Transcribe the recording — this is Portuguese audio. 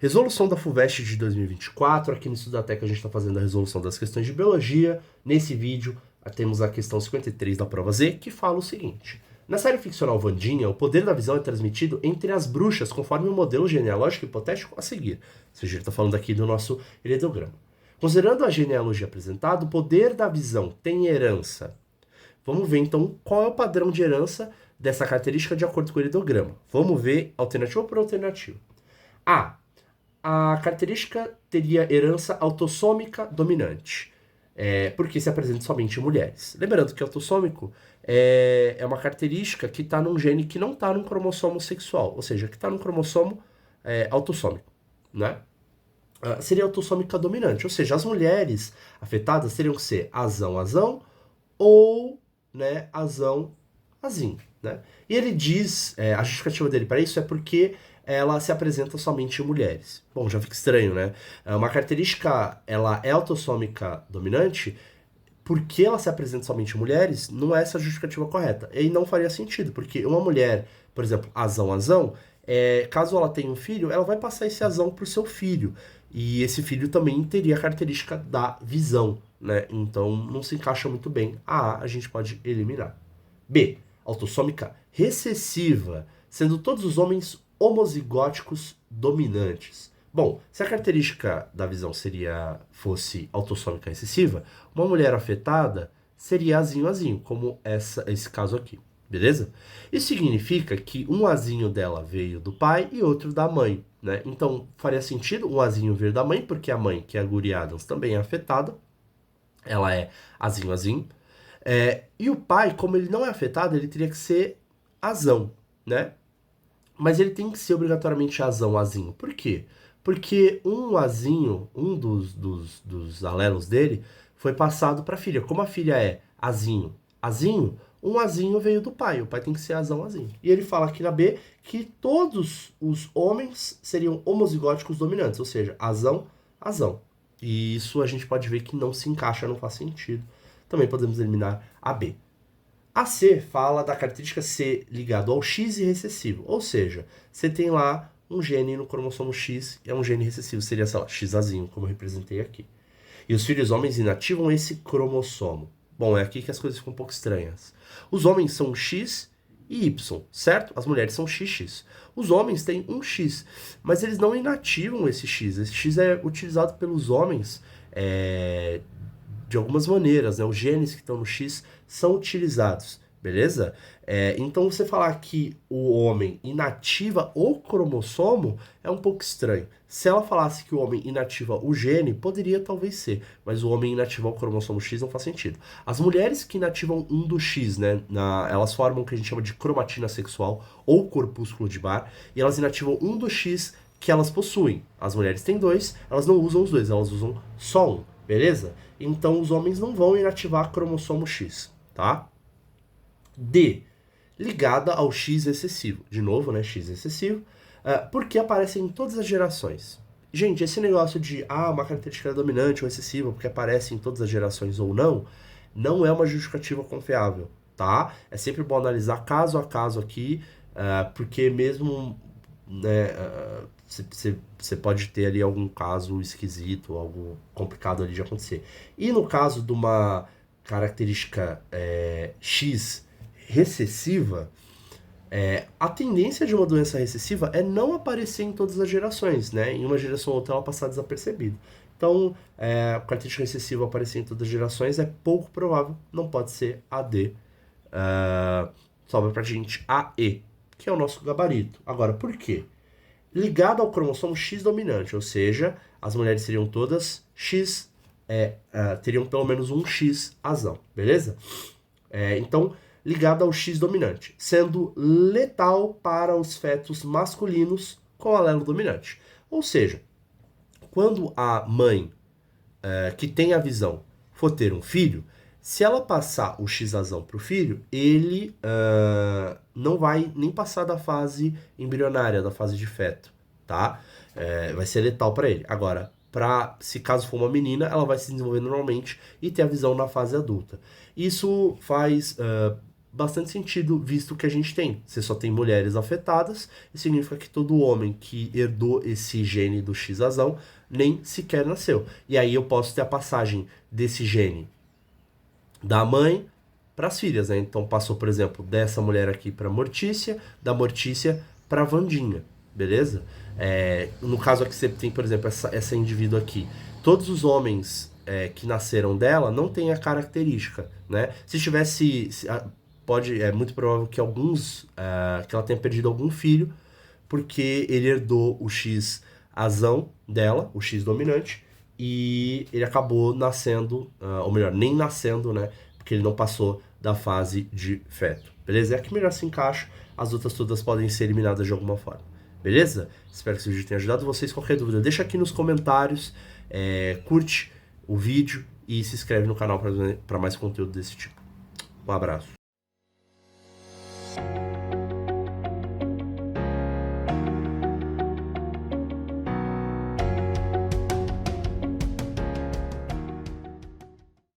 Resolução da FUVEST de 2024, aqui no Estudatec a gente está fazendo a resolução das questões de biologia. Nesse vídeo temos a questão 53 da prova Z, que fala o seguinte. Na série ficcional Wandinha, o poder da visão é transmitido entre as bruxas, conforme o modelo genealógico hipotético a seguir. Ou seja, ele está falando aqui do nosso heredograma. Considerando a genealogia apresentada, o poder da visão tem herança. Vamos ver então qual é o padrão de herança dessa característica de acordo com o heredograma. Vamos ver alternativa por alternativa. A característica teria herança autossômica dominante, porque se apresenta somente em mulheres. Lembrando que autossômico é uma característica que está num gene que não está num cromossomo sexual, ou seja, que está num cromossomo autossômico, né? Seria autossômica dominante, ou seja, as mulheres afetadas teriam que ser azão ou, né, azão-azinho, né? E ele diz, a justificativa dele para isso é porque ela se apresenta somente em mulheres. Bom, já fica estranho, né? Uma característica, ela é autossômica dominante, porque ela se apresenta somente em mulheres, não é essa a justificativa correta. E não faria sentido, porque uma mulher, por exemplo, azão, caso ela tenha um filho, ela vai passar esse azão para o seu filho. E esse filho também teria a característica da visão, né? Então não se encaixa muito bem. A gente pode eliminar. B, autossômica recessiva, sendo todos os homens homozigóticos dominantes. Bom, se a característica da visão fosse autossômica recessiva, uma mulher afetada seria azinho, como esse caso aqui, beleza? Isso significa que um azinho dela veio do pai e outro da mãe, né? Então, faria sentido um azinho vir da mãe, porque a mãe, que é a Guri Adams, também é afetada. Ela é azinho. E o pai, como ele não é afetado, ele teria que ser azão, né? Mas ele tem que ser obrigatoriamente azinho. Por quê? Porque um azinho, um dos alelos dele, foi passado para a filha. Como a filha é azinho, um azinho veio do pai. O pai tem que ser azinho. E ele fala aqui na B que todos os homens seriam homozigóticos dominantes, ou seja, azão. E isso a gente pode ver que não se encaixa, não faz sentido. Também podemos eliminar a B. A C fala da característica C ligado ao X e recessivo. Ou seja, você tem lá um gene no cromossomo X, é um gene recessivo, seria, sei lá, Xazinho, como eu representei aqui. E os filhos homens inativam esse cromossomo. Bom, é aqui que as coisas ficam um pouco estranhas. Os homens são X e Y, certo? As mulheres são XX. Os homens têm um X, mas eles não inativam esse X. Esse X é utilizado pelos homens de algumas maneiras, né? Os genes que estão no X são utilizados, beleza? Então você falar que o homem inativa o cromossomo é um pouco estranho. Se ela falasse que o homem inativa o gene, poderia talvez ser, mas o homem inativar o cromossomo X não faz sentido. As mulheres que inativam um do X, né, elas formam o que a gente chama de cromatina sexual ou corpúsculo de Barr, e elas inativam um do X que elas possuem. As mulheres têm dois, elas não usam os dois, elas usam só um, beleza? Então os homens não vão inativar cromossomo X, tá? D, ligada ao X excessivo. De novo, né, X excessivo, porque aparece em todas as gerações. Gente, esse negócio de, uma característica dominante ou excessiva, porque aparece em todas as gerações ou não, não é uma justificativa confiável, tá? É sempre bom analisar caso a caso aqui, porque mesmo, né, você pode ter ali algum caso esquisito, algo complicado ali de acontecer. E no caso de uma característica X recessiva, a tendência de uma doença recessiva é não aparecer em todas as gerações, né? Em uma geração ou outra ela passar desapercebida. Então, a característica recessiva aparecer em todas as gerações é pouco provável, não pode ser a D. Sobra pra gente a E, que é o nosso gabarito. Agora, por quê? Ligado ao cromossomo X dominante, ou seja, as mulheres seriam todas X, teriam pelo menos um X azão, beleza? Então, ligado ao X dominante, sendo letal para os fetos masculinos com alelo dominante. Ou seja, quando a mãe que tem a visão for ter um filho, se ela passar o Xazão para o filho, ele não vai nem passar da fase embrionária, da fase de feto, tá? Vai ser letal para ele. Agora, se caso for uma menina, ela vai se desenvolver normalmente e ter a visão na fase adulta. Isso faz bastante sentido, visto que a gente tem. Você só tem mulheres afetadas, e significa que todo homem que herdou esse gene do X-azão nem sequer nasceu. E aí eu posso ter a passagem desse gene da mãe para as filhas, né? Então passou, por exemplo, dessa mulher aqui para Mortícia, da Mortícia para Wandinha, beleza? No caso aqui você tem, por exemplo, essa indivídua aqui. Todos os homens que nasceram dela não têm a característica, né? Se tivesse, é muito provável que que ela tenha perdido algum filho, porque ele herdou o X azão dela, o X dominante, e ele acabou nascendo, ou melhor, nem nascendo, né? Porque ele não passou da fase de feto. Beleza? É a que melhor se encaixa, as outras todas podem ser eliminadas de alguma forma. Beleza? Espero que esse vídeo tenha ajudado vocês. Qualquer dúvida, deixa aqui nos comentários, curte o vídeo e se inscreve no canal para mais conteúdo desse tipo. Um abraço.